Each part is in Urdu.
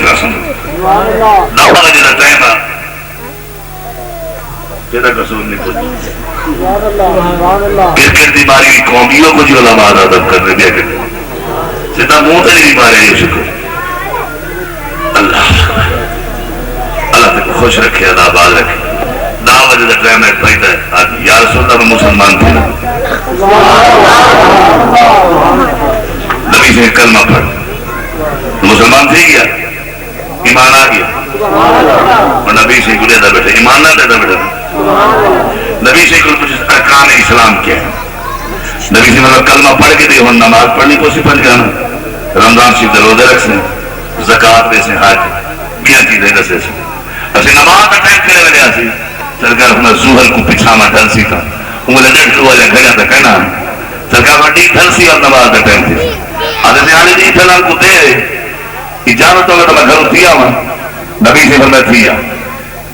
نہ سمجھ دعوت کا جڑا ٹائم ہے جڑا قصور نہیں کچھ کرکٹ دی ماری قومیوں کو جو علماء ادب کرنے دیا کرتے سیدھا منہ تے نہیں مارے یہ شکر اللہ اللہ تک خوش رکھے اللہ آباد رکھے دعوت کا ٹائم ہے پیدا ہے یا رسول اللہ میں مسلمان تھے نبی سے کلمہ پڑھ مسلمان تھے گیا ایمان آ گیا اور نبی سے کو لیتا بیٹھا ایمان نہ لیتا بیٹھا نبی سے کو کچھ ارکان اسلام کیا ہے نبی سے مطلب کلمہ پڑھ کے دے ہوں نماز پڑھنی کو صفت جانا رمضان شریف دے روزے رکھ سے زکات دے سے حج بیا چیزیں دسے سے اسے نماز کا ٹائم کرے والے آسی سرکار اپنا زوہر کو پچھاما ڈھل سی تھا انہیں ڈٹ ہوا جا گھڑا تھا کہنا سرکار وڈی ڈھل سی اور نماز کا ٹائم تھی آدھے سے آنے دی پھیلان کو دے اجازت ہوگا تو میں گھروں تھیا ہوں نبی سے فرمایا تھیا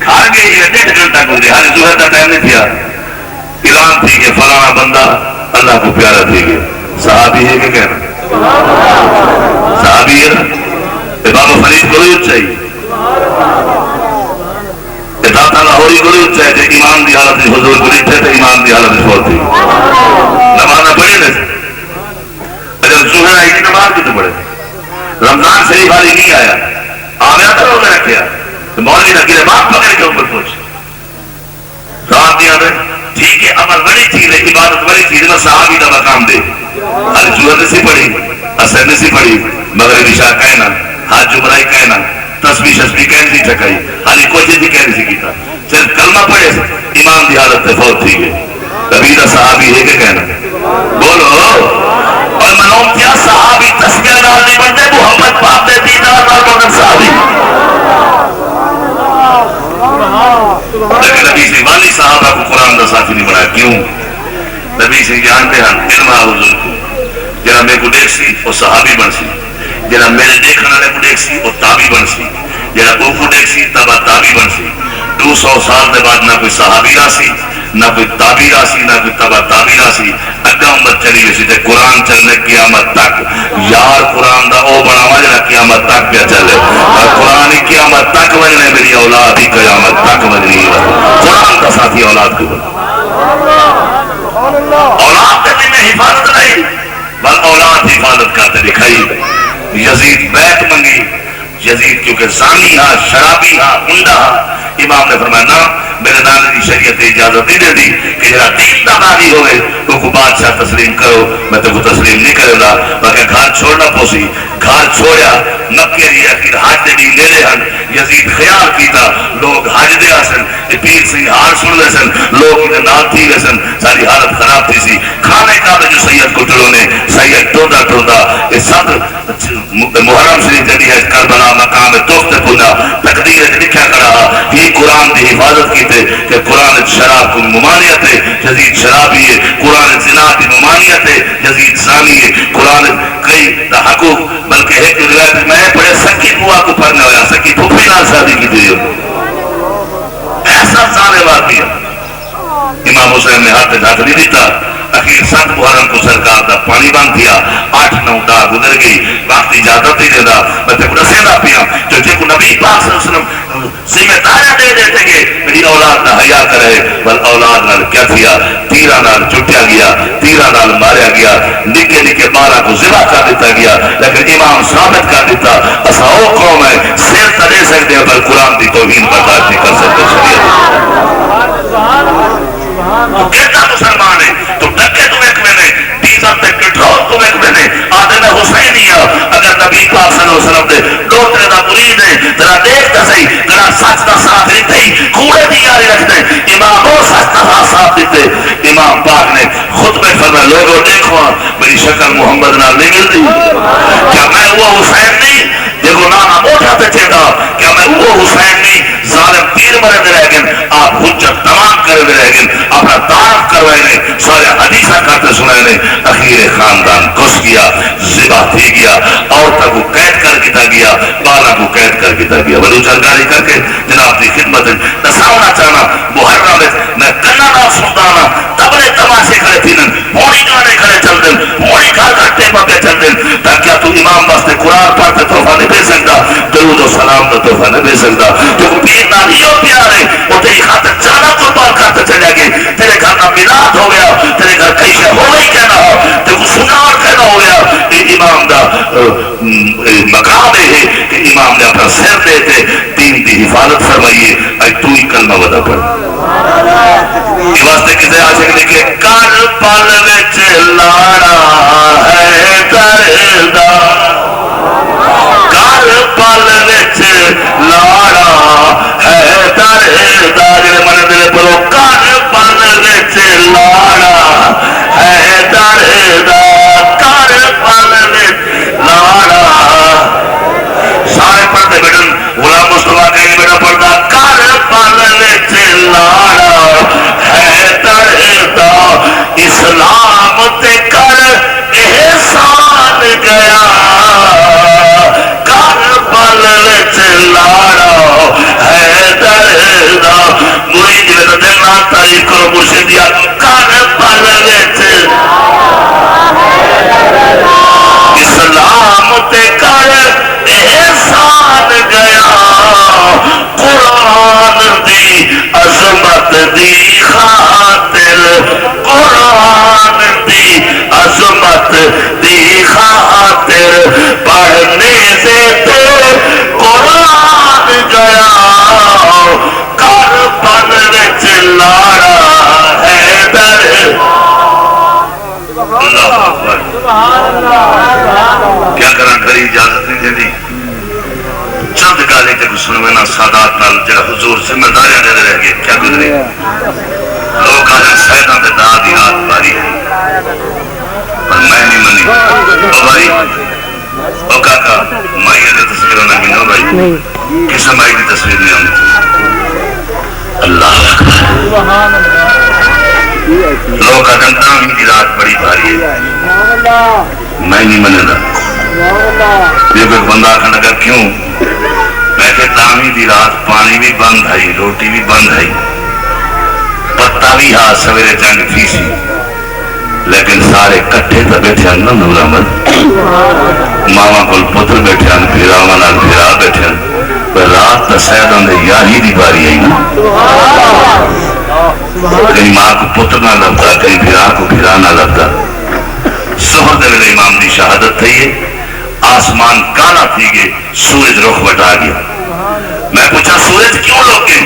کھار کے یہ 1.5 گھنٹہ کو دے حال زوہر کا ٹائم نہیں تھیا اعلان تھی کہ فلانا بندہ اللہ کو پیارا تھی کہ صحابی ہے کہ کہنا صحابی ہے بابا فرید کو بھی چاہیے داتا لاہوری کو بھی چاہیے ایمان دی حالت حضور کو نہیں تھے ایمان دی حالت فوت تھی نماز نہ پڑھے نہیں اگر زہر آئی تھی نماز کی تو پڑھے رمضان شریف والی نہیں آیا آیا تھا روزہ رکھیا تو مولوی نے گرے باپ پکڑ کے اوپر پہنچ رات دیا میں ٹھیک ہے عمل بڑی چیز ہے عبادت بڑی چیز ہے صحابی کا مقام دے ارے زہر نے سی پڑھی اثر نے سی پڑھی مغرب عشاء کہنا حج عمرہ کہنا تسبیح شسبیح کہنے سی ٹھکائی حالی کوئی چیز کہنے سی کیتا صرف کلمہ پڑھے ایمان دی حالت سے فوت تھی گئے کبھی دا صحابی ہے کہ کہنا بولو اور منوم کیا صحابی تسبیح نال نہیں بنتے محمد پاک دے دیدار نال بنتے صحابی لیکن نبی سے والی صحابہ کو قرآن دا ساتھی نہیں بنایا کیوں نبی سے جانتے ہیں علم حضور کو جنہا میں کو دیکھ سی وہ صحابی بن سی جنہا میرے دیکھنے والے کو دیکھ سی وہ تابی بن سی جنہا کو دیکھ سی تبا تابی بن سی 200 سال دے بعد نہ کوئی صحابی راسی نہ کوئی تابی راسی نہ کوئی تبا تابی راسی اگا امت چلی ویسی تے قرآن چلنے قیامت تک یار قرآن دا او بناوا جنا قیامت تک پہ چلے اور قرآن ہی قیامت تک وجنے میری اولاد ہی قیامت تک وجنی قرآن کا ساتھی اولاد کو اولاد کے دن حفاظت نہیں بل اولاد حفاظت کرتے دکھائی یزید بیت منگی یزید کیونکہ زانی ہاں شرابی ہاں گنڈا ہاں امام نے فرمایا نا میرے نانے کی شریعت اجازت نہیں دے دی کہ جرا دین دا ناری ہوئے تو کو بادشاہ تسلیم کرو میں تو کو تسلیم نہیں کرے گا باقی گھر چھوڑنا پوسی گھر چھوڑیا مکے دی اخیر حج دے دین لے لے ہن یزید خیال کیتا لوگ حج دے آسن پیر سی ہار سن لے سن لوگ انہیں نال تھی لے سن ساری حالت خراب تھی سی کھانے کا جو سید کو ٹروں نے سید ٹوندہ ٹوندہ اس صدر محرم شریف جدی ہے کربلا مقام توفت پنجا تقدیر لکھا کرا یہ قرآن دی حفاظت کیتے کہ قرآن شراب کو ممانعت ہے یزید شرابی ہے قرآن زنا کی ممانعت ہے یزید زانی ہے قرآن کئی دا حقوق بلکہ ایک روایت میں پڑھے سکی بوا کو پڑھنے ہویا سکی پھوپھی نال شادی کی تھی ایسا سارے واقعی امام حسین نے ہاتھ ہاتھ نہیں دیتا اخیر 7 محرم کو سرکار دا پانی بند دیا 8-9 دا گزر گئی وقت اجازت ہی دینا میں تے کو دسینا پیا جو جے کو نبی پاک صلی اللہ علیہ وسلم ذمہ داریاں دے دیتے کہ میری اولاد نہ حیا کرے بل اولاد نال کیا کیا تیرا نال چٹیا گیا تیرا نال ماریا گیا نکے نکے 12 کو ذبح کر دیتا گیا لیکن امام ثابت کر دیتا اسا او قوم ہے سر تے دے سکتے ہیں پر قرآن دی توہین برداشت نہیں کر سکتے شریعت تو کہتا مسلمان ہے تو ڈکے تم ایک میں نے ٹیزر تے کٹھول تم ایک میں نے آدھے میں حسینیہ اگر نبی پاک صلی اللہ علیہ وسلم دے دوترے دا مرید ہے ذرا دیکھتا صحیح ذرا سچ دا ساتھ نہیں تھی کوڑے دی یاری رکھتے امام وہ سچ دا ساتھ دیتے امام پاک نے خطبے فرمائے لوگوں دیکھو میری شکل محمد نال نہیں ملتی کیا میں وہ حسین نہیں دیکھو نانا موٹا تے چیتا کیا میں وہ حسین نہیں ظالم تیر مرے دے رہ گئے آپ حجت تمام کرے دے رہ گئے اپنا تعارف کروائے نے سارے حدیثہ کرتے سنائے نے اخیر خاندان گھس گیا ذبح تھی گیا عورتوں کو قید کر کیتا گیا بالا کو قید کر کیتا گیا بلو جرگاری کر کے جناب کی خدمت نساونا چاہنا محرم میں کنا نہ سلطانا تبلے تماشے کھڑے تھی موڑی گانے کھڑے چل دیں موڑی گھر گھٹے پکے چل دیں تاکہ تو امام واسطے قرآن پڑھتے توفہ نہیں دے سکتا درود و سلام کا تحفہ نہ دے سکتا تو پیر نال یہ پیار ہے وہ تیری خاطر جانا قربان کرتے چلے گئے تیرے گھر کا میلاد ہو گیا تیرے گھر کئی شے ہو گئی کہنا ہو تو سنار کہنا ہو گیا یہ امام دا مقام ہے کہ امام نے اپنا سر دے کے دین دی حفاظت فرمائیے اج تو ہی کلمہ ودا پڑھ یہ واسطے کسی عاشق لکھے کر پل وچ لاڑا ہے دردا کر پل وچ لاڑا ہے دردا جڑے من دل پرو کر پل وچ لاڑا ہے دردا کر پل وچ لاڑا سارے پڑھتے بیٹن غلام مصطفیٰ کہیں بیٹا پڑھتا کر پل وچ لاڑا ہے دردا اسلام تے کر احسان گیا کر پل وچ لاڑا ہے دردا مرید میں دل نہ تعریف کرو مرشدیا کر پل وچ اسلام تے کر احسان گیا قرآن دی عظمت دی خاطر قرآن دی عظمت دی خاطر پڑھنے سے تو قرآن گیا کر پل وچ لاڑا ہے در کیا کرنا گھری اجازت نہیں دی چند گالی تک سنوینا سادات نال جڑا حضور ذمہ داریاں دے رہ گئے کیا گزرے لوگ آجا سیداں دے داد دی رات باری ہے پر میں نہیں منی او بھائی او کاکا مائی دے تصویروں نے مینو بھائی کس مائی دی تصویر نہیں آنی اللہ اکبر لوگ آجا تاہم دی رات بڑی باری ہے میں نہیں منی دا یہ کوئی بندہ آخر لگا کیوں میں کہ تاہمی دی رات پانی بھی بند ہے روٹی بھی بند ہے پتہ بھی ہاں سویرے جنگ تھی سی لیکن سارے کٹھے تا بیٹھے ہیں نا نور احمد ماما کل پتر بیٹھے ہیں پھر آمانا پھر آ بیٹھے ہیں پر رات تا سیدان دے یاہی دی باری ہے نا کہیں ماں کو پتر نہ لبتا کہیں پھر آ کو پھر آ نہ لبتا ظہر دے ویلے امام دی شہادت تھی ہے آسمان کالا تھی گئے سورج رخ بٹا گیا میں پوچھا سورج کیوں لوگے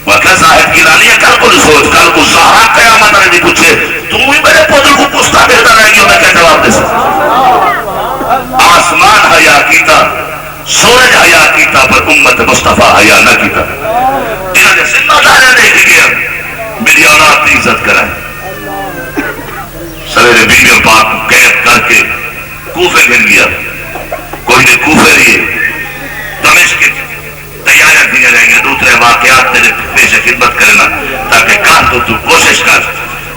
وقت صاحب کی رانی ہے کل کو سوچ کل کو زہرا قیامت نے بھی پوچھے تم بھی میرے پودر کو پوچھتا بہتر رہے گی میں کیا جواب دے سکتا آسمان حیا کیتا سورج حیا کیتا پر امت مصطفیٰ حیا نہ کیتا انہوں نے ذمہ داریں دیکھ گیا میری اولاد کی عزت کرائے سویرے بیوی پاک کو قید کر کے کوفے پھر گیا کوئی نے کوفے لیے دمشق کی تیاریاں کی رہیں گے دوسرے واقعات تیرے پیش خدمت کرنا تاکہ کان تو کوشش کر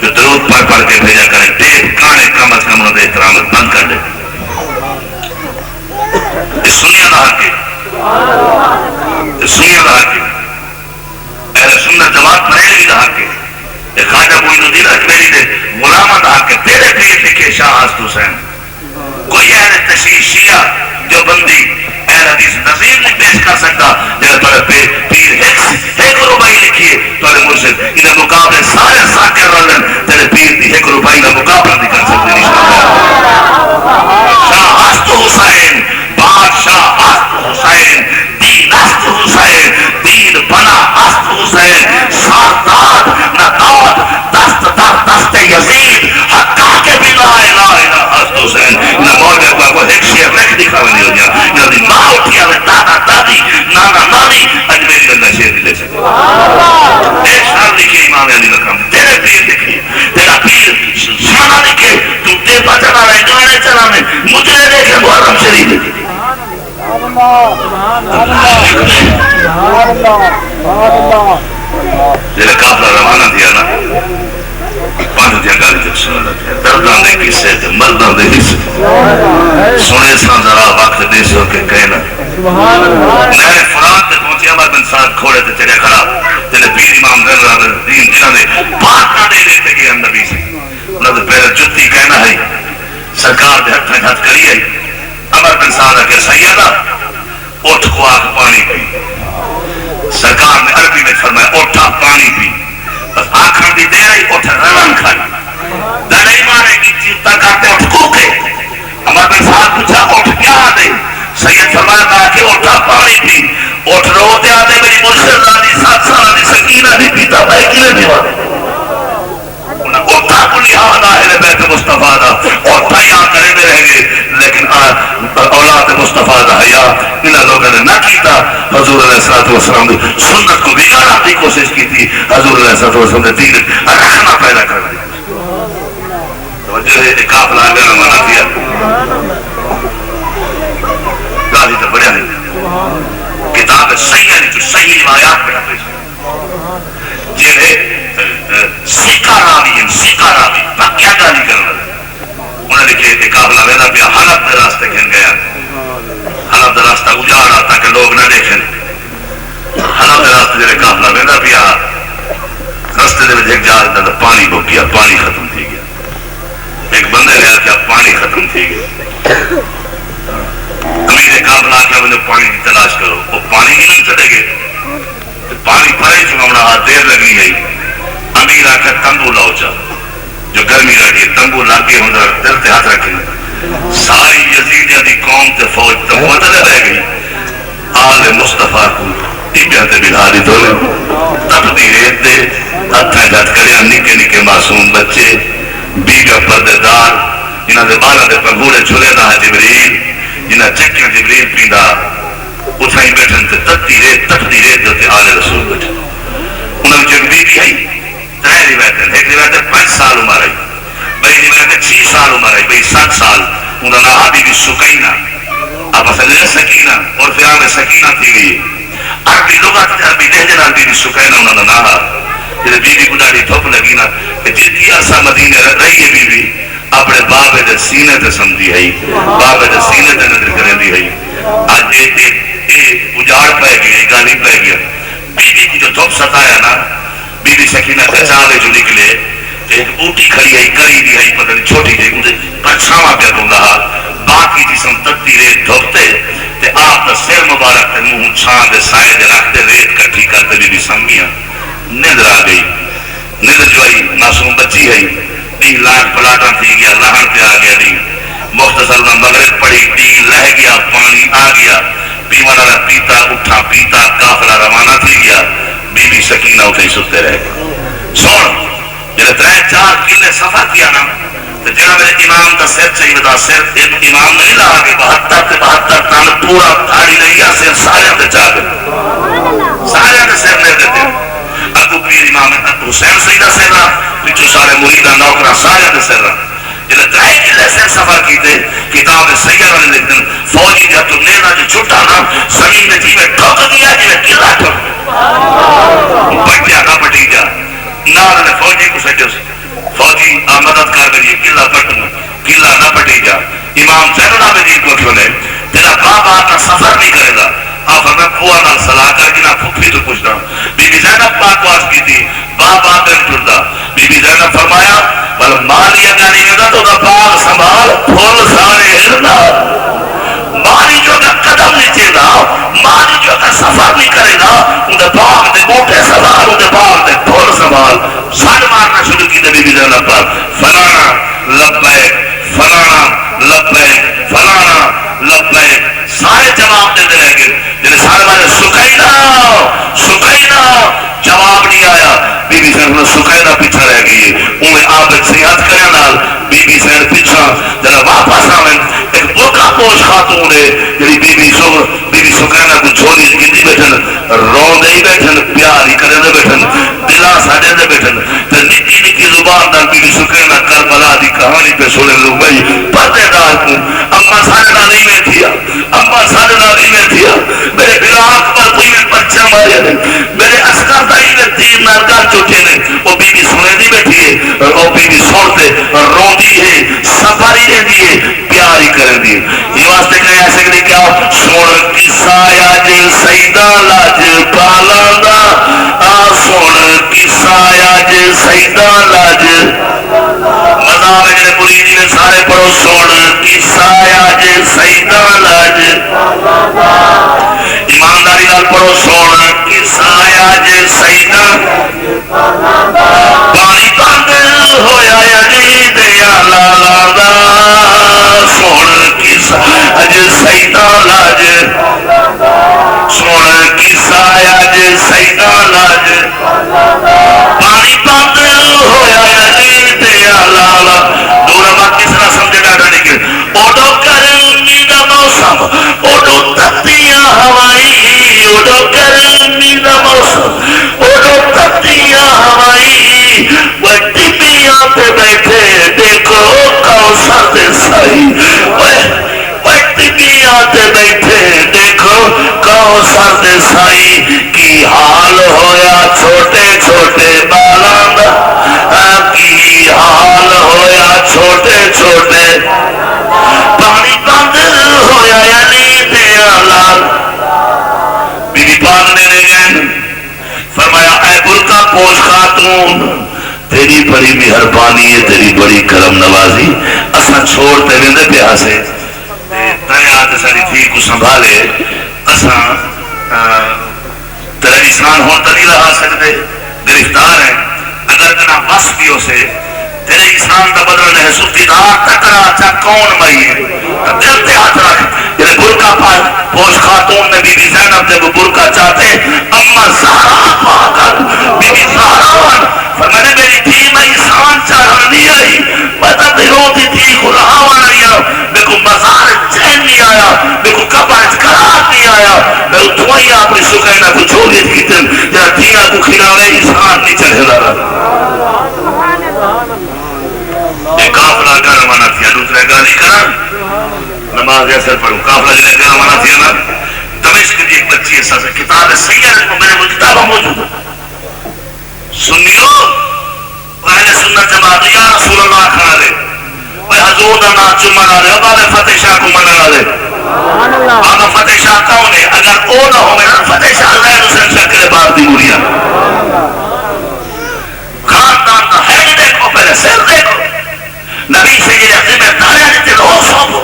کہ درود پڑھ پڑھ کے بھیجا کرے ٹیپ کانے کم از کم انہوں نے احترامت بند کر دے یہ سنیا نہ کے یہ سنیا نہ کے اہل سنت جماعت بریلوی نہ کے یہ خواجہ معین الدین اجمیری دے غلامہ نہ کے تیرے پیر لکھے شاہ حسن حسین کوئی اہل تشیع شیعہ جو بندی اہل حدیث نظیر نہیں پیش کر سکتا جنہیں تھوڑے پیر ایک روپائی لکھیے تھوڑے مرشد انہیں مقابلے سارے ساکر رلن تیرے پیر دی ایک روپائی کا مقابلہ نہیں کر سکتے شاہ حسن حسین بادشاہ حسن حسین دین حسن حسین دین بنا حسن حسین سرداد نداد دست در دست یزید حقا کے بلا الہ الہ حسن حسین انہیں موجہ کو ایک شیئر رکھ دکھا نہیں ہو جا انہیں دی ماں اٹھیا میں دادا دادی نانا نانی اجمیری بندہ شیر نہیں لے سکتے ایک شعر لکھے امام علی مقام تیرے پیر لکھے تیرا پیر شانہ لکھے تو ٹیپا چلا رہے گانے چلا میں مجھے دیکھے محرم شریف لکھے جیلے کافلہ روانہ دیا نا پانچ دیا گالی تک سننا دیا دردان دے کسے تھے مردان دے کسے سنے سان ذرا وقت دے سے ہو کے کہنا نہر فرات تے پہنچے عمر بن سعد کھوڑے تے چلے کھڑا تیلے پیر امام دین رہا دین جنہوں نے پاک نہ دے دیتے گئے نبی سے انہوں نے پہلے جتی کہنا ہے سرکار دے ہتھ میں ہتھ کری ہے عمر بن سعد کے سیدہ اٹھ کو آخ پانی پی. سرکار نے عربی میں فرمایا اٹھا پانی پی. بس آخر دی دیر ہی اٹھ رنن کھائی دڑائی مارے کی چیز تک آتے اٹھ کوکے. ہمارے بن صاحب پوچھا اٹھ کیا آدھے؟ سید فرمایا کہا کہ اٹھا پانی پی. اٹھ رو دے آدھے میری مرشد رانی 7 سال دی سکینہ نہیں پیتا میں کلے دیوا دے. اٹھا کو لحاظ آئے بیت مصطفیٰ دا اٹھا یہاں کرے دے رہ گئے. لیکن اولاد مصطفیٰ دا حیا انہاں لوگوں نے نہ کیتا. حضور علیہ السلام دی سنت کو بگاڑنے کی کوشش کی تھی. حضور علیہ السلام نے دین رکھنا پیدا کرنے دی توجہ ہے. ایک قافلہ آگے روانہ کیا گاڑی تو بڑھیا نہیں کتاب صحیح ہے جو صحیح روایات پہ پیش جنہیں سیکھا راوی پکیا گالی کرنا انہیں لکھے ایک قافلہ ویلا پیا حلب دے راستے کھن گیا. حلب دے راستہ اجاڑا تاکہ لوگ نہ دیکھیں. حلب دے راستے جڑے قافلہ ویلا پیا راستے دے ایک جا پانی بک گیا. پانی ختم تھی گیا. ایک بندے نے آخیا پانی ختم تھی گیا. امیر قافلہ آخیا مجھے پانی کی تلاش کرو. وہ پانی نہیں چلے گئے پانی پڑے چنا دیر لگی گئی. امیر آخر تمبو لاؤ چا جو گرمی لگی تمبو لاگے ہوں دل سے ہاتھ رکھے. ساری یزیدیاں دی قوم تے فوج تمبو چلے رہ گئی. آل مصطفیٰ کو ٹیپیاں تے بلاری دولے تپتی ریت دے ہتھیں جھٹکڑیاں نکے نکے معصوم بچے بیگا پردے دار جنہاں دے بالا دے پنگوڑے چھلے دا ہے جبریل جنہاں چکیاں جبریل پیندا اتھائی بیٹھن تے تپتی ریت دے آل رسول بیٹھن. انہوں نے جو بی بی ہے 3 روایتیں. ایک روایت 5 سال عمر آئی. بھائی روایت 6 سال عمر آئی. بھائی 7 سال. انہوں نے کہا بی بی سکینہ آپ اصل سکینہ اور پھر میں سکینہ تھی گئی. عربی لغت عربی لہجے نال بی بی سکینہ انہوں نے کہا جب بی بی کو ڈاڑی دھوپ لگی نا کہ جتنی عرصہ مدینے رہی ہے بی بی اپنے بابے دے سینے تے سمجھی ہے بابے دے سینے تے نظر کریں دی ہے. اج اجاڑ پہ گیا گالی پہ گیا. بی بی کو جو دھوپ ستایا نا بی بی سکینہ کچالے جو نکلے ایک بوٹی کھڑی ہے کری دی ہے پتہ نہیں چھوٹی جی مجھے پرچھاواں پہ دوں رہا باقی جسم تکتی ریت دھوپتے تے آپ دا سر مبارک تے منہ چھان دے سائے دے رکھتے ریت کٹھی کرتے بی بی سمیاں نیندر آ گئی. نیندر جو آئی معصوم بچی ہے ڈی لاکھ پلاٹا تھی گیا لہن پہ آ گیا ڈی مختصر میں مغرب پڑی ڈی لہ گیا پانی آ گیا پیوانا رہا پیتا اٹھا پیتا قافلہ روانہ تھی گیا. بی بی سکینہ اٹھے ستے رہ گئے. سن جب 3-4 کلے سفر کیا نا تو جنہاں میرے امام دا سر چاہیے دا سر امام نہیں لہا گئے 72 تن پورا دھاڑی نہیں گیا سر سارے دے چاہ گئے سارے دے سر نہیں دیتے. ابو پیر امام حسین سیدہ سر رہا پچھو سارے مریدہ نوکرہ سارے دے سر رہا. جب 3 کلے سے سفر کیتے کتاب سیارہ نے لکھتے فوجی جب تو نینا جو چھوٹا نا زمین میں جی میں ٹھوک دیا جی میں کلا ٹھوک پٹیا نہ پٹی جا نال نے فوجی کو سجو فوجی مدد کر گئی کلا پٹن کلا نہ پٹی جا. امام زین العابدین کو کیوں نے تیرا بابا کا سفر نہیں کرے گا آپ میں پوا نال صلاح کر کے نہ پھپھی تو پوچھتا بی بی زینب پاک واس کی تھی بابا دل ٹردا. بی بی زینب فرمایا بل مالی اگا نہیں ہوتا تو دا باغ سنبھال پھول سارے ہرنا مالی جو کا قدم نہیں چینا مالی جو کا سفر نہیں کرے گا انہیں باغ دے بوٹے سنبھال انہیں باغ دے پھول سنبھال. سن مارنا شروع کی بی بی زینب پر فلانا لبیک فلانا لبیک فلانا لبیک سارے جواب دیتے رہ گئے. جنہیں سارے بارے سکینہ جواب نہیں آیا. بی بی زینب سکینہ پیچھا رہ گئی انہیں عابد سیاحت کرنے نال بی بی زینب پیچھا جنہیں واپس آویں ایک برقع پوش خاتون ہے جنہیں بی بی سکینہ کو چھوڑی گندی بیٹھن رون دے ہی بیٹھن پیار ہی کرنے بیٹھن دلا ساڑے دے بیٹھن تو نکی نکی زبان دار بی بی سکینہ کربلا دی کہانی پہ سنے لوگ بھائی پردے دار کو اما ساڑے نہ نہیں بیٹھیا اما ساڑے نہ نہیں بیٹھیا میرے بلاک پر کوئی میں پرچہ مارے نہیں میرے اسکر دائی میں تیر نارکان چوٹے نہیں وہ بی بی سنے دی بیٹھی ہے وہ بی بی سوڑتے رون دی ہے سفاری دے دی ہے پیاری کریں دی. یہ واسطے کہیں ایسے کہ نہیں کیا سوڑ کی سایہ جل سیدہ لاج پالانا سوڑ کی سایہ جل سیدہ لاج مذہب جنہیں مرید میں سارے پڑھو سوڑ کی سایہ جل سیدہ لاج نال پڑھو سونا کسا اج سیدا پانی بند ہویا یزید لالا دا سونا کسا اج سیدا لاج سونا کسا اج سیدا لاج پانی بند ہویا یزید لالا دورا بات کس طرح سمجھے ڈاٹا نکل اوڈو گرمی دا موسم اوڈو تتیاں ہوائی اوڈو گرمی دا موسم اوڈو تتیاں ہوائی وٹی پیاں پہ بیٹھے دیکھو کوثر دے سائی وٹی پیاں پہ بیٹھے دیکھو کوثر دے سائی کی حال ہویا چھوٹے چھوٹے بالاں دا کی حال ہویا چھوٹے چھوٹے پانی بند ہویا یزید لال بی بی پاک نے گئے فرمایا اے برقع پوش خاتون تیری بڑی مہربانی ہے تیری بڑی کرم نوازی اساں چھوڑتے ویندے پیا سے دریا تے ساری تھی کو سنبھالے اساں تیرا انسان ہون تو نہیں رہا سکتے گرفتار ہیں اگر تنا بس بھی ہو سے تیرے انسان کا بدل ہے سفتیدار تکرا چا کون مئی دل تے ہاتھ رکھ یہ برقع پوش خاتون نے بی بی زینب جب برقع چاہتے اما زہرا پاکر بی بی زہرا فرمانے میری تھی میں انسان چاہاں نہیں آئی میں تب روتی تھی خلاہاں نہیں آیا میں کو مزار چین نہیں آیا میں کو کبر قرار نہیں آیا میں کو دعائی اپنی سکینہ کو چھوڑی تھی جہاں دیا کو کھلاوے انسان نہیں چڑھے لگا ایک کافلہ گھر مانا تھیا دوسرے گالی کرن نماز ایسر پڑھوں کافلہ جنہیں گھر مانا تھیا نا دمشق کی ایک بچی ایسا سے کتاب سید کو میرے وہ کتابہ موجود ہے سنیو اہل سنت جماعت یا رسول اللہ کھا لے وہ حضور دا نام چمن آ لے اب آنے فتح شاہ کو من آ لے آنا فتح شاہ کون ہے اگر او نہ ہو میرا فتح شاہ غیر حسین شاہ کے بار دی موریا خاندان کا ہیڈ دیکھو پہلے سر دیکھو نبی سے یہ ذمہ داریاں دیتے رو سوپو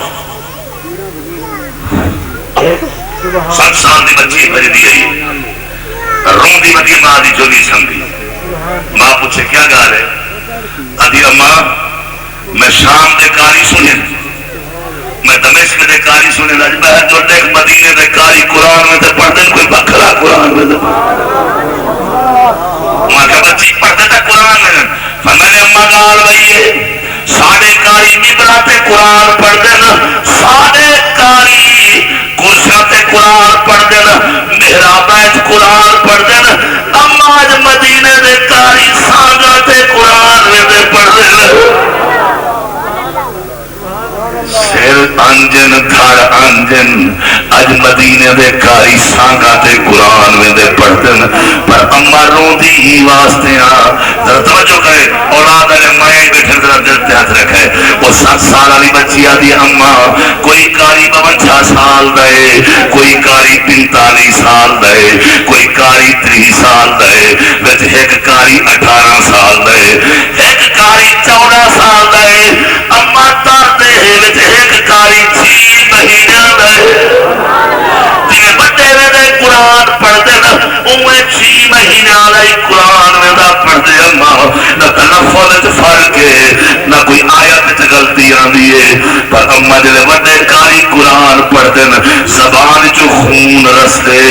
7 سال دی بچی بھری دی گئی رون دی بچی ماں دی جو نہیں سمجھی ماں پوچھے کیا گا رہے ادھی اماں میں شام دے کاری سنے میں دمشق دے کاری سنے لاج میں جو دیکھ مدینے دے کاری قرآن میں دے پڑھتے کوئی بکھرا قرآن میں دے ماں کا بچی پڑھتے تھا قرآن میں فرمانے اماں گال بھئیے ساڑھے کاری مبراتے قرآن پڑھ دینا ساڑھے کاری کرشاتے قرآن پڑھ دینا محرابیت قرآن پڑھ دینا اما آج مدینہ دے کاری سانگاتے قرآن میں پڑھ دینا سر انجن دھڑ انجن اج مدینے دے کاری سانگاتے قرآن میں دے پڑھ دینا پر اما رون دی ہی واسطے ذرا توجہ کرے اولاد علیہ مائیں بیٹھے ذرا دل تے ہاتھ رکھے وہ 7 سال والی بچی آدھی اما کوئی کاری 52 سال دے کوئی کاری 45 سال دے کوئی کاری 30 سال دے وچ ایک کاری 18 سال دے ایک کاری 14 سال دے اما تار دے وچ ایک کاری 6 مہینے دے جنہیں بڑے ویدے قرآن پڑھ دے نا انہیں 6 مہینے آلائی قرآن ویدہ پڑھ دے اما نہ تلفظ فرق ہے نہ کوئی آیت غلطی آندی ہے پر اما جنہیں بڑے کاری قرآن پڑھ دے نا زبان جو خون رس دے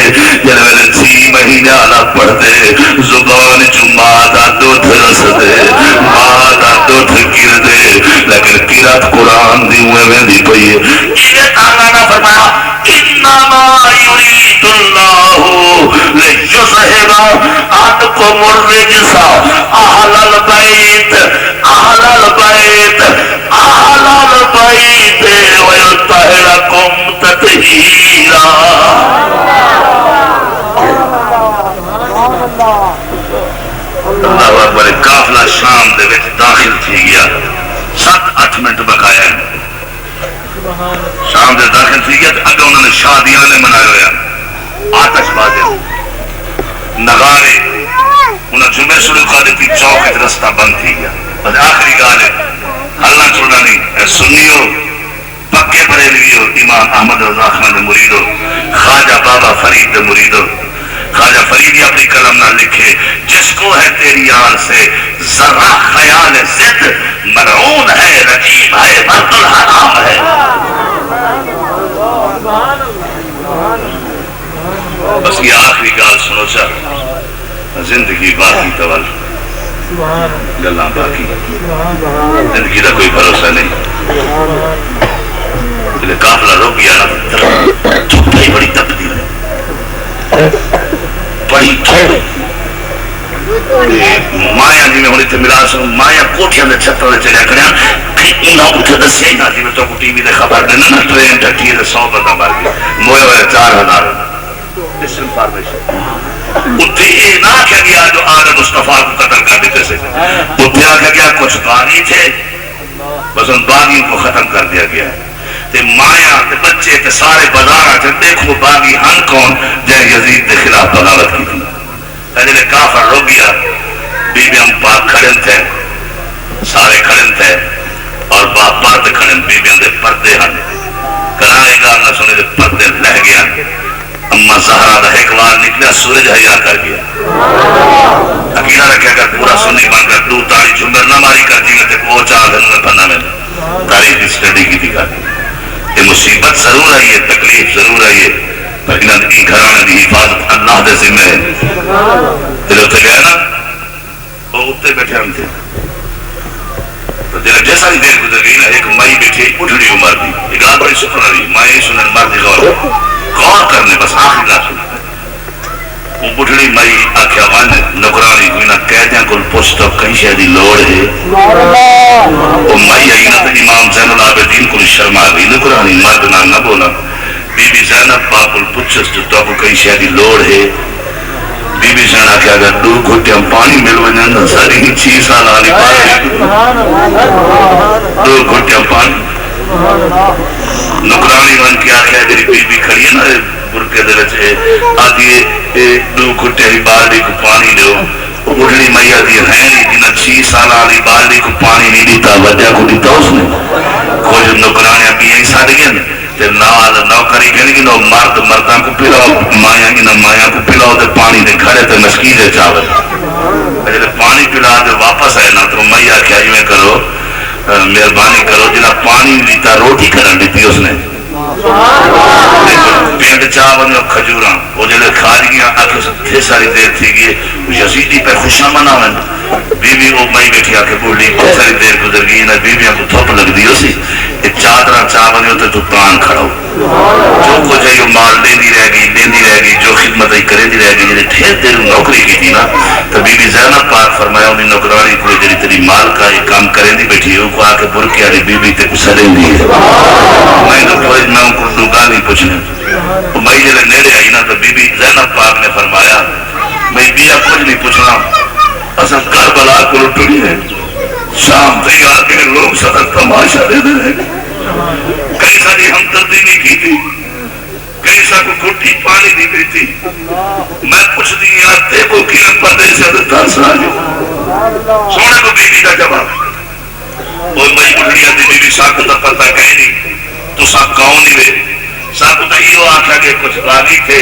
جنہیں 6 مہینے آلا پڑھ دے زبان جو مادہ دودھ رس دے مادہ دودھ گر دے لیکن قرآن قرآن دی ہوئے ویدی پئی ہے انہیں آنا نہ فرمایا انما یرید اللہ لیذہب عنکم الرجس اہل البیت اہل البیت اہل البیت ویطہرکم تطہیرا اللہ اکبر قافلہ شام دے وچ داخل تھی گیا 7-8 منٹ بقایا ہے شام دے داخل تھی گیا اگر انہوں نے شادیاں نے منائے ہویا آتش بازے نغارے انہوں جمعہ شروع کر دیتی چوک ایک رستہ بند تھی گیا بس آخری گالے ہلنا چھوڑنا نہیں اے سنیو پکے بریلوی ہو، امام احمد رضا خان دے مرید ہو، خواجہ بابا فرید دے مرید ہو، خواجہ فریدی اپنی قلم نہ لکھے، جس کو ہے تیری یار سے ذرا خیال ضد، ملعون ہے، رجیم ہے، مرد الحرام ہے۔ بس یہ آخری گال سنو چاہ، زندگی باقی تول گلاں باقی، زندگی کا کوئی بھروسہ نہیں۔ جب قافلہ رک گیا نا دھوپ بڑی تپتی ہے، بڑی دھوپ، مایا جی میں ہوں اتنے ملا سو مایا کوٹھیاں دے چھتوں دے چلیا کریا انہاں اٹھے دسیا ہی نہ جی میں تو ٹی وی دے خبر دینا نا ٹرین ٹھٹی ہے 100 پتہ مار گیا موئے ہوئے 4000 ڈس انفارمیشن اتنے یہ نہ آخیا گیا جو آل مصطفیٰ کو قتل کر دیتے سے، اتنے آخیا گیا کچھ باغی تھے بس ان باغیوں کو ختم کر دیا گیا ہے۔ تے مایا تے بچے تے سارے بازار آتے دیکھو باغی ہن کون جائے یزید کے خلاف بغاوت کی تھی۔ پہلے کافر رو گیا، بی بی ہم پاک کھڑن تھے، سارے کھڑن تھے اور باپ پرد کھڑن بی بی ہم دے پردے ہن کرانے گا نہ سنے دے پردے لہ گیا۔ اما زہرا دا ایک وار نکلا سورج حیا کر گیا، عقیدہ رکھے کر پورا سنی بن کر دو تاڑی جھمر نہ ماری کر جی میں تے وہ چاہ دن میں پڑھنا میں تاریخ کی سٹڈی کی تھی کر یہ مصیبت ضرور آئی ہے، تکلیف ضرور آئی ہے، پر انہیں گھرانے دی حفاظت اللہ دے ذمہ ہے۔ دل اتنے گیا نا وہ اتنے بیٹھے ہم تھے تو دل جیسا ہی دیر گزر گئی نا ایک مائی بیٹھی اٹھڑی عمر دی ایک آن بڑی سکھنا دی مائی سنن مرد غور کرنے بس آخری نہ سننے وہ بڑھڑی مائی آکھیا ون نکرانی کوئی نہ قیدیاں کل پوچھ تو کہیں شہدی لوڑ ہے وہ مائی آئی نا تو امام زین العابدین کل شرما گئی نکرانی مرد نہ بولا بی بی زینب پاک کل پوچھس تو کو کہیں شہدی لوڑ ہے بی بی زینب آکھیا اگر دو گھٹیاں پانی ملو جانا ساری ہی 6 سال آلی پانی دو گھٹیاں پانی نکرانی ون کی آخیا میری بی بی کھڑی ہے نا برکے دل چے آدھی دو گھٹے ہی بالٹی کو پانی دو وہ بڑھڑی مئی آدھی ہے نہیں جنہیں 6 سال آلی بالٹی کو پانی نہیں دیتا وجہ کو دیتا اس نے کوئی جو نکرانیاں بھی یہی ساتھ گئے تے نوکری کہنے کی نو مرد مرداں کو پلاؤ مایا کی نہ مایا کو پلاؤ تے پانی دے کھڑے تے مسکیزے چاول جب پانی پلا دے واپس آئے نا تو مئی آخیا میں کرو مہربانی کرو جنہیں پانی دیتا روٹی کرن دیتی اس نے پینڈ چاہ بنے کھجوراں وہ جلے کھالیاں آکھے تھے ساری دیر تھی گئے یزیدی پہ خوشاں مناویں بی بی وہ مائی بیٹھی آکھے بولی بہت ساری دیر گزر گئی نا بی بیاں کو تھوپ لگ دی اسی چادرہ چاہ بنے ہوتے تو پران کھڑا ہو جو کچھ ہے یہ مال لیندی رہ گئی جو خدمت ہی کرے دی رہ گئی جنہیں ٹھیر دیر نوکری کی تھی نا تو بی بی زینب پاک فرمایا انہیں نوکرانی کوئی جنہیں تیری مال کا یہ کام کریں دی بیٹھی ہے ان کو آکے برکی آلی بی بی تے سلیں دی ہے میں تو پوچھ میں ان کو دوگا نہیں پوچھنے تو میں جلے نیڑے آئی نا تو بی بی زینب پاک نے فرمایا میں بیا کچھ نہیں پوچھنا اصل کربلا کو لٹڑی ہے شام سے آتے لوگ سخت تماشا دے دے رہے کئی ساری ہمدردی نہیں کی تھی کئی سا کو گھٹی پانی دی گئی تھی میں پوچھ دی آتے کو کی پردے سے دس آجو سونے کو بیٹی کا جواب وہ مئی بڑھڑی آتی بی بی ساکو تا پتہ کہیں نہیں تو ساک کون نہیں وے ساکو تا یہ آکھا کہ کچھ باغی تھے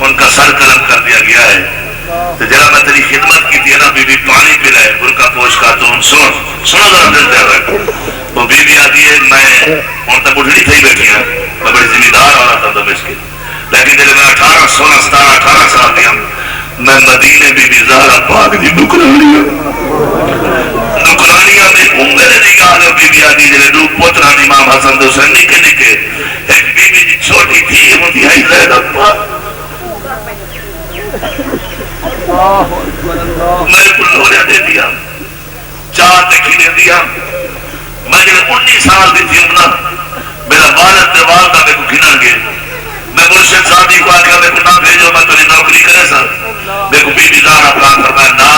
ان کا سر قلم کر دیا گیا ہے تو جرا میں تیری خدمت کی تھی نا بی بی پانی پلائے برکا پوچھ کا تو سنو ذرا دلتے ہوئے وہ بی بی آتی ہے میں ان تک بڑھڑی تھی بیٹھی ہیں میں بڑی ذمہ دار آ رہا تھا دمشق کے لیکن جب میں 18 16 17 18 سال دیا میں مدینے بی بی زہرا پاک دی نکرانیاں میں عمر دی گال بی بی آتی جب دو پوتران امام حسن دو سن نکے نکے ایک بی بی دی چھوٹی تھی ہوتی ہے زہرا پاک میں کو لوڑیا دے دیا 4 دیکھی دے دیا میں جب 19 سال دی تھی امنا میرا والد دے والدہ میں کو گھنن گے میں مرشد صاحبی کو آکھا میں کو نہ بھیجو میں تو نوکری کرے سر میں کو بی بی زہرا پاک فرمایا نا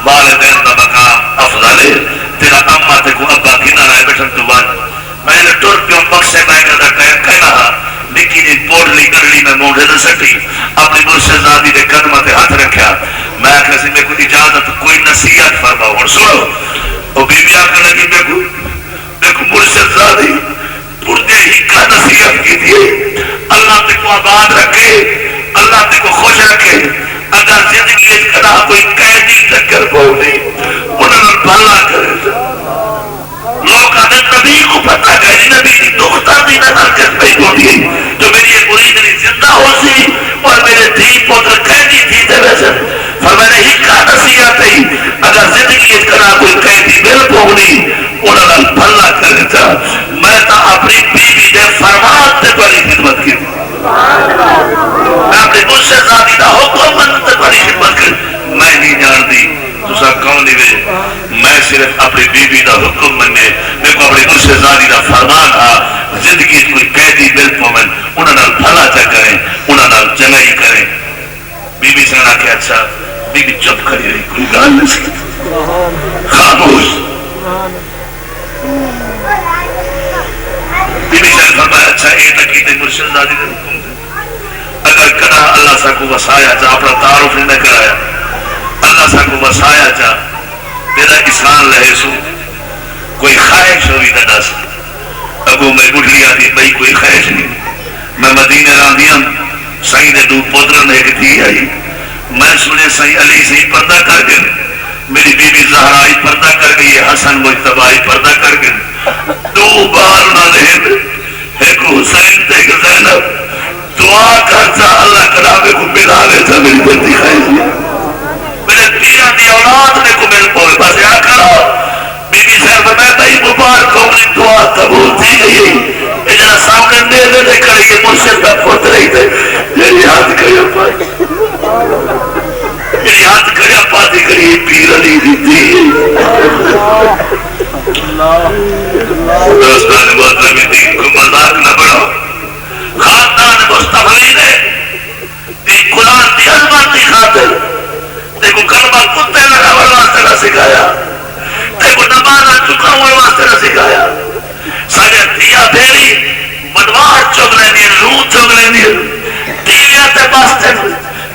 والدین دا مقام افضل ہے تیرا اممہ تے کو ابا گھنن آئے بیٹھن تو بات میں نے ٹور پیوں مقصد میں کہتا ٹائم کہنا لیکن یہ پوڑلی کرلی میں موڑے نہ سکتی اپنی مرشد زادی دے قدمہ تے ہاتھ رکھیا میں کسی میں کوئی اجازت کوئی نصیحت فرماؤ اور سنو وہ بی بی آکھا لگی میں کو مرشد زادی پردے آباد رکھے، اللہ تے کو خوش رکھے. اگر زندگی کدا کوئی قیدی ٹکر پوی انہوں بھلا کرے. لوگ آتے نبی کو پتہ کہ نبی کی دختر دی نظر کر پہ ہوتی جو میری ایک مرید زندہ ہو سی اور میرے دھی پوتر قیدی تھی تے ویسے فرمایا ہی کا نصیحت ہے اگر زندگی کدا کوئی قیدی مل پونی انہوں بھلا کرے تا. میں تا اپنی بیوی دے فرمان تے بڑی خدمت کی. میں اپنی مجھ زادی دا حکم من تے بڑی خدمت کی. میں نہیں جان دی تسا کون دی وے میں صرف اپنی بیوی دا حکم مننے میں کو اپنی مجھ زادی دا فرمان آ زندگی کوئی قیدی مل پون انہوں بھلا چا کریں انہوں چنگائی کریں. بی بی سے نہ کہ اچھا بی بی چپ کری رہی کوئی گال نہیں سکتی خاموش. بی بی سے فرمایا اچھا اے تقید مرشد زادی دے حکم دے اگر کدا اللہ سا کو وسایا جا اپنا تعارف نہ کرایا اللہ سا کو وسایا جا تیرا احسان رہے سو کوئی خواہش ہوئی نہ دس اگو میں بڑھلی آتی بھائی کوئی خواہش نہیں. میں مدینہ راندیاں سائیں نے دو پوتر نے ایک تھی آئی میں سنے سائیں علی سائیں پردہ کر گئے میری بی بی زہرائی پردہ کر گئی حسن مجتبائی پردہ کر گئے دو بار نہ لہن ایک حسین تے ایک زینب دعا کرتا اللہ کلامے کو ملا لیتا میری بندی خواہش میرے پیران دی اولاد نے کو مل پوئے بس یا کرو بی بی صاحب میں بھائی مبارک ہوں میری دعا قبول تھی گئی اجنا سامنے نیلے نے کھڑی یہ مرشد میں پھوٹ رہی تھے میری ہاتھ کھڑیا پائی میری ہاتھ کھڑیا پاتی کری پیر علی دی تھی دوستان محترم دین کو مذاق نہ بڑھو. خاندان مصطفی نے دی قرآن دی عظمت دی خاطر دیکھو کلمہ کتے لگاوڑ واسطے نہ سکھایا دیکھو نمازہ چکاوڑ واسطے نہ سکھایا. ساڑھے دیا بھیری منوار چوک لینی روح چوک لینی دیویا تے باستے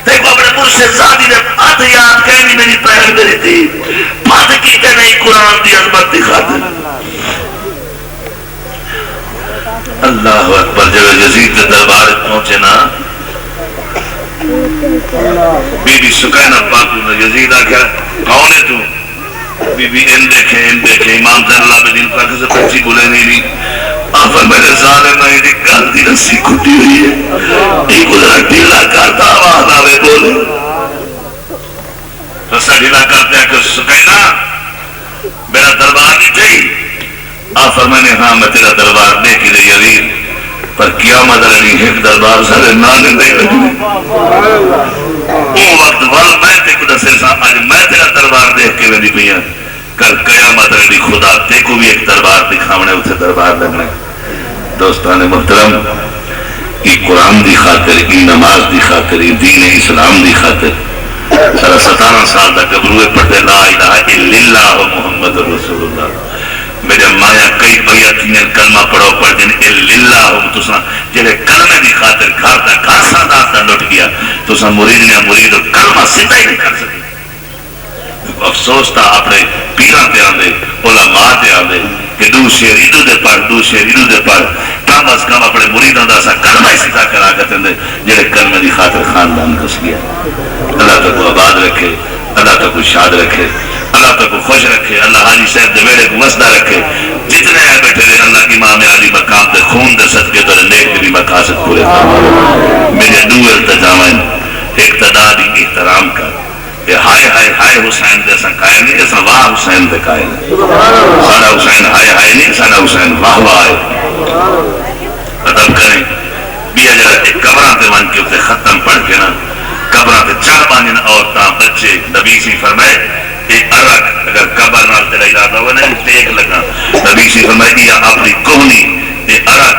دیکھو اپنے مرشد زادی نے آدھ یاد کہنی میری پہل میری تھی پاد کی تے نہیں قرآن دی عظمت دی خاطر. اللہ اکبر جب یزید کے دربار پہنچے نا بی بی سکینہ پاکو نے یزید آکھا کون ہے تو بی بی ان دیکھیں امام زین اللہ بدین پاک سے بچی بولے نہیں آفر میرے ظالم میں ایک گل دی رسی کھٹی ہوئی ہے ایک ادھر ڈھیلا کرتا آواز آوے بولے رسا ڈھیلا کرتے ہیں کہ سکینہ میرا دربار نہیں تھی آفر میں نے ہاں میں تیرا دربار دیکھی رہی عزیز پر قیامت علی ایک دربار سارے نانے دے لگی وہ وقت وال میں تے کدھا سے آج میں تیرا دربار دیکھ کے میں پہیا کل قیامت علی خدا تے کو بھی ایک دربار دکھاونے اسے دربار لگنے. دوستان محترم ای قرآن دی خاطر ای نماز دی خاطر ای دین اسلام دی خاطر سارا 17 سال دا گبروے پڑھتے لا الہ الا اللہ محمد رسول اللہ. میرے مایا کئی بیعتین کلمہ پڑھو پڑھ جن اللہ ہم تسا جلے کلمہ دی خاطر گھر دا گھر سادات دا لٹ گیا تسا مرید نے مرید کلمہ سدھا ہی نہیں کر سکے. افسوس تھا اپنے پیران دے آندے علماء دے آندے کہ دو شیر ادو دے پڑھ کم از کم اپنے مریدان دا سا کلمہ ہی سدھا کرا کرتے ہیں جلے کلمہ دی خاطر خاندان کس گیا. اللہ تک کو آباد رکھے اللہ تک کو شاد رکھے اللہ تک کو خوش رکھے. اللہ حاجی صاحب دے بیڑے کو مسدہ رکھے جتنے ہیں بیٹھے رہے اللہ امام علی مقام دے خون دے صدقے تو نیک بھی مقاصد پورے فرما. میرے دو التجامن اقتداری احترام کا کہ ہائے ہائے ہائے حسین دے سن قائل نہیں ایسا واہ حسین دے قائل سارا حسین ہائے ہائے نہیں سارا حسین واہ واہ ہے. ادب کریں بیا جرہ ایک قبران تے من کے اسے ختم پڑھ کے نا قبران تے چار بانین عورتاں بچے نبی سی فرمائے ایک عرق اگر قبر نال تیرا ارادہ ہوا نہیں ٹیک لگا نبی سی فرمائے یا اپنی کوہنی ایک عرق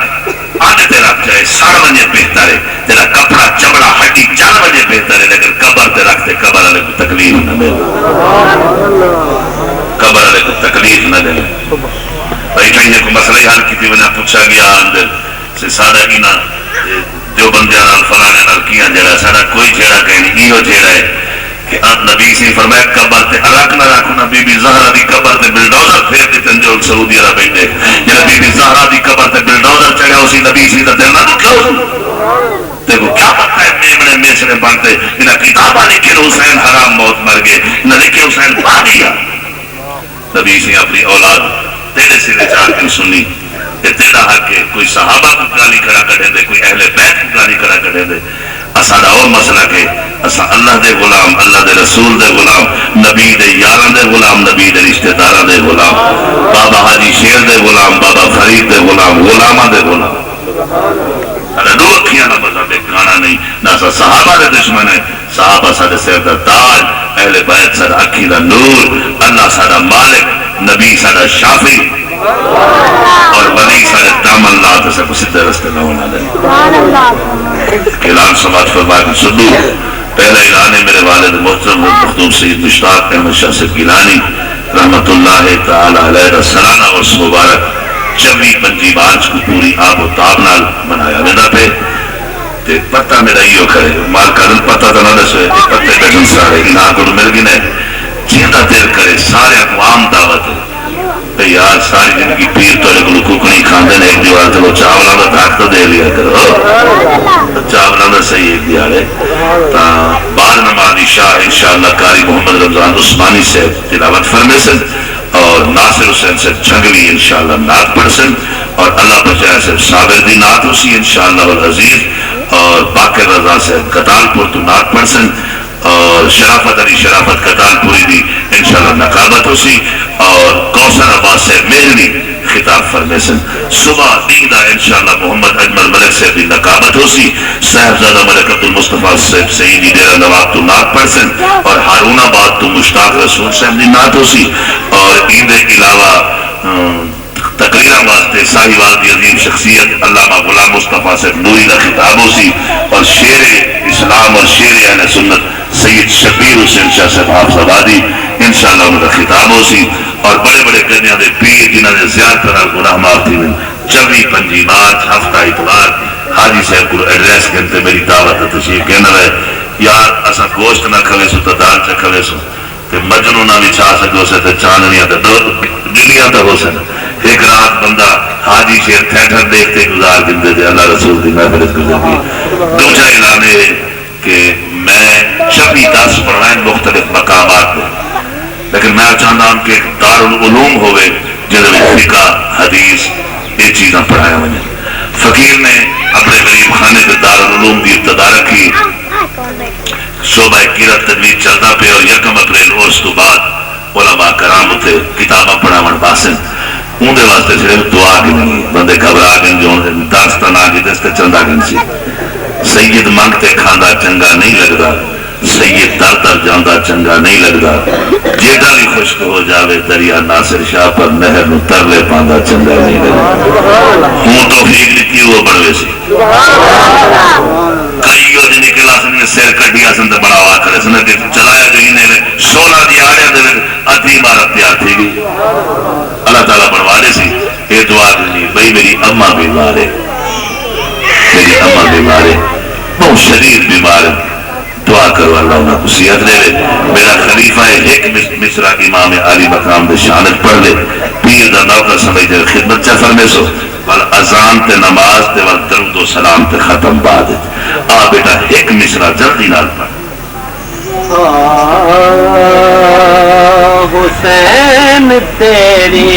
آنے تیرا چاہے 60 بجے بہتر ہے تیرا کپڑا چمڑا ہڈی 4 بجے بہتر ہے لیکن قبر تے رکھتے قبر والے کو تکلیف نہ دے قبر والے کو تکلیف نہ دے. بھائی کہیں کو مسئلہ حل کی تھی انہیں پوچھا گیا اندر سے سارا اینا جو بندیاں نال فلانے نال کیا جڑا سارا کوئی جھیڑا کہیں نہیں ایو جھیڑا ہے کہ نبی سے فرمایا قبر تے رکھ نہ رکھنا بی بی زہرا دی قبر تے بلڈوزر پھیر دیتے جو سعودی عرب بیٹھے یا بی بی زہرا دی قبر تے بلڈوزر چڑھا اسی نبی سی دا دل نہ دکھاؤ دیکھو کیا پتہ ہے میمنے میسرے بنتے انہاں کتابہ لکھے حسین حرام موت مر گئے انہاں لکھے حسین پا دیا نبی سے اپنی اولاد تیرے سرے چاہ کے سنی کہ تیرا حق ہے کوئی صحابہ کو گالی کھڑا کرے دے کوئی اہل بیت کو گالی کھڑا کرے دے اساڑا اور مسئلہ کہ اسا اللہ دے غلام اللہ دے رسول دے غلام نبی دے یاران دے غلام نبی دے رشتہ داراں دے غلام بابا حاجی شیر دے غلام بابا فرید دے غلام غلامہ دے غلام اللہ دو اکھیاں نہ مذہب کھانا نہیں نہ سا صحابہ دے دشمن ہے صحابہ سارے سر دا تاج اہل بیت سارا اکھی دا نور اللہ سارا مالک نبی سارا شافی اور ولی سارے دام اللہ تو سب سدھے رستے نہ ہونا دے اعلان سماعت فرمائے کہ صدو پہلا اعلان ہے میرے والد محترم مخدوم سید مشتاق احمد شاہ صاحب گیلانی رحمت اللہ تعالی علیہ السلام اور مبارک 26 مارچ کو پوری آب و تاب نال منایا ویندہ پہ تے پتہ میرا ہی ہو کھڑے مال کارن پتہ تو نہ دسے پتہ بیٹھن سارے انہاں کو مل گئی نے جیندہ دل کرے سارے اقوام دعوت ہے یار ساری زندگی پیر تو لکھلو ککنی کھاندے نے ایک دیوار تو چاولا دا تاک تو دے لیا کرو چاولا دا صحیح ایک دیارے تا بعد نمازی شاہ انشاءاللہ قاری محمد رمضان عثمانی سے تلاوت فرمے سے اور ناصر حسین سے جھنگلی انشاءاللہ نعت پڑھ سن اور اللہ بچائے سے صابر دی نعت اسی انشاءاللہ والعزیز اور باقر رضا سے قتال پور تو نعت پڑھ سن اور شرافت علی شرافت قتال پوری دی انشاءاللہ نقابت اسی اور کوثر عباس سے مہرنی خطاب فرمے سن صبح دیدہ انشاءاللہ محمد اجمل ملک سے بھی نقابت ہوسی صاحبزادہ ملک عبد المصطفیٰ صاحب سیدی دیرہ نواب تو نعت پڑھ سن اور ہارون آباد تو مشتاق رسول صاحب دی نعت ہوسی اور عید علاوہ تقریرہ واسطے ساہیوال دی عظیم شخصیت علامہ غلام مصطفیٰ سے نوری دا خطاب ہوسی اور شیر اسلام اور شیر اہل سنت سید شبیر حسین شاہ صاحب حافظ آبادی انشاءاللہ انہوں کا خطاب ہوسی اور بڑے بڑے کنیاں دے پیر جنہوں نے زیادہ طرح گناہ معاف تھی 24 مارچ ہفتہ اتوار حاجی صاحب کو ایڈریس کرتے میری دعوت تشریف کہنا ہے یار اسا گوشت نہ کھوے سو تو دال چا کھوے سو تے مجنوں نہ بھی چھا سکو سے تے چاندنیاں تے گلیاں تے ہو سن ایک رات بندہ حاجی شیر تھیٹر دیکھتے گزار دے دے اللہ رسول دی محفلت گزار دی دوسرا اعلان ہے کہ میں 26-10 پڑھائیں مختلف مقامات میں لیکن میں چاہتا ہوں کہ دارالعلوم ہوئے جنہوں میں فقہ حدیث یہ چیزیں پڑھایا ہوئے فقیر نے اپنے غریب خانے کے دارالعلوم دی ابتدا رکھی شعبہ قرات تدویر چلتا پہ اور 1 اپریل اس تو بعد علماء کرام ہوتے کتاباں پڑھاون باسن اندھے واسطے صرف دعا کی نہیں بندے گھبرا گئے جو داستان آگے دستے چندہ گن سی سید منگتے کھاندہ چنگا نہیں لگتا سید در در جاندہ چنگا نہیں لگتا جیدہ بھی خشک ہو جاوے دریا ناصر شاہ پر نہر نو ترلے پاندہ چنگا نہیں لگتا ہوں تو فیق لکھی وہ بڑھوے سی کئی ہو جنہی کے لاسن میں سیر کٹیا سن دے بڑا ہوا کرے سنے کہ چلایا جو ہی نے 16 دی آڑے دے ادھی عمارت تیار تھی گئی اللہ تعالیٰ بڑھوانے سی یہ دعا کرنی بھئی میری اماں بیمار ہے میری اماں بیمار ہے بہت شدید بیمار ہے دعا کرو اللہ انہوں کو صحت دے لے میرا خلیفہ ایک مصرع امام عالی مقام دے شانت پڑھ لے پیر دا نوکر سمجھ دے خدمت چا فرمے سو وال اذان تے نماز تے وال درود و سلام تے ختم بعد آ بیٹا ایک مصرع جلدی نال پڑھ حسین تیری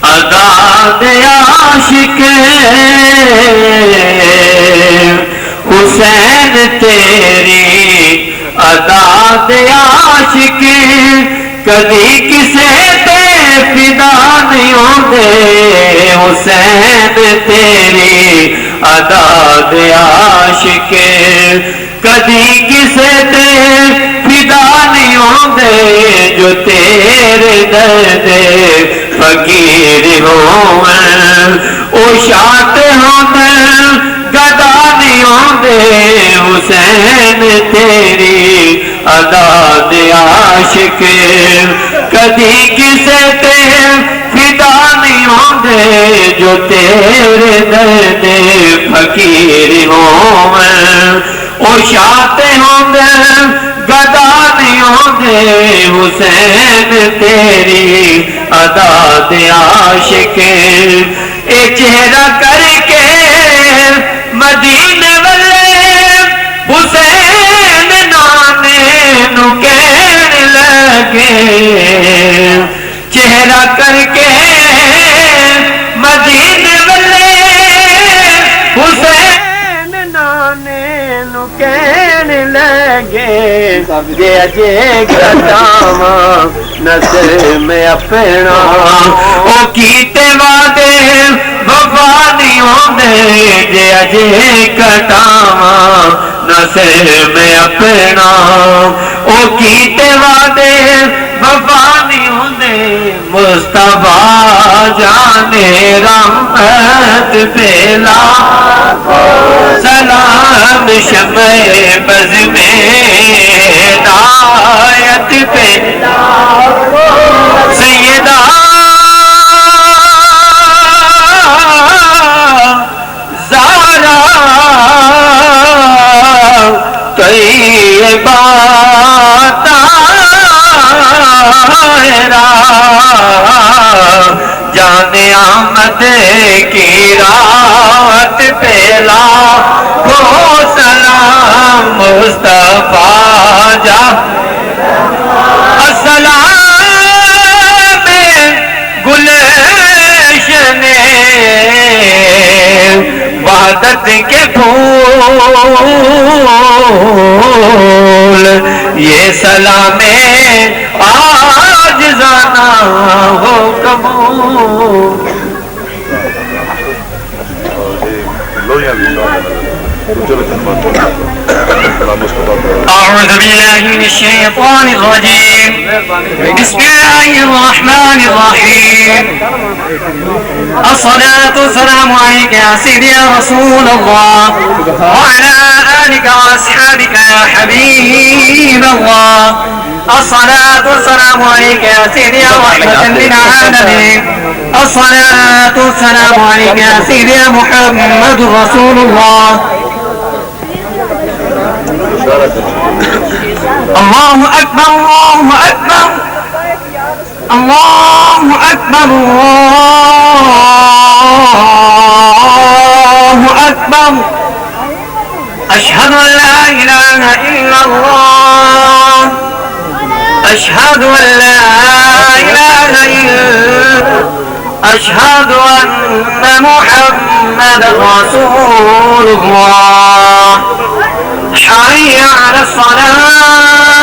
ادا دے عاشق حسین تیری ادا دے عاشق کدی کسے تے فدا نہیں ہوندے حسین تیری ادا دے عاشق کدی کسے تے فدا نہیں ہوندے جو تیرے درد فقیر ہوون او شاٹ ہوندے گدا نہیں ہوندے حسین تیری ادا دے عاشق کدی کسے تے فدا نہیں ہوندے جو تیرے درد فقیر ہوون او شاٹ ہوندے گدا حسین تیری ادا دے عاشق اے چہرہ کر کے مدینے والے حسین نانے نو کہن لگے چہرہ کر کے مدینے والے حسین نانے نو کہن لگے جے اجے گھٹاواں نظر میں اپنا او کیتے وعدے وفا نہیں ہوندے جے اجے گھٹاواں نظر میں اپنا او کیتے وعدے وفا نہیں ہوندے مصطفیٰ جانے رحمت پھیلا سلام شمع بز میں ہدایت پھیلا سیدہ زہرا طیبہ جان آمد کی رات پہلا ہو سلام مصطفیٰ جا السلام گلشن وحدت کے پھول یہ سلام آج زانا ہو قبول أعوذ بالله من الشيطان الرجيم بسم الله الرحمن الرحيم الصلاة والسلام عليك يا سيدي يا رسول الله وعلى آلك وأصحابك يا حبيب الله الصلاة والسلام عليك يا سيدي يا رحمة للعالمين الصلاة والسلام عليك يا سيدي يا محمد رسول الله الله أكبر الله أكبر الله أكبر الله أكبر أشهد أن لا إله إلا الله أشهد أن لا إله إلا أشهد أن محمد رسول الله حي على الصلاة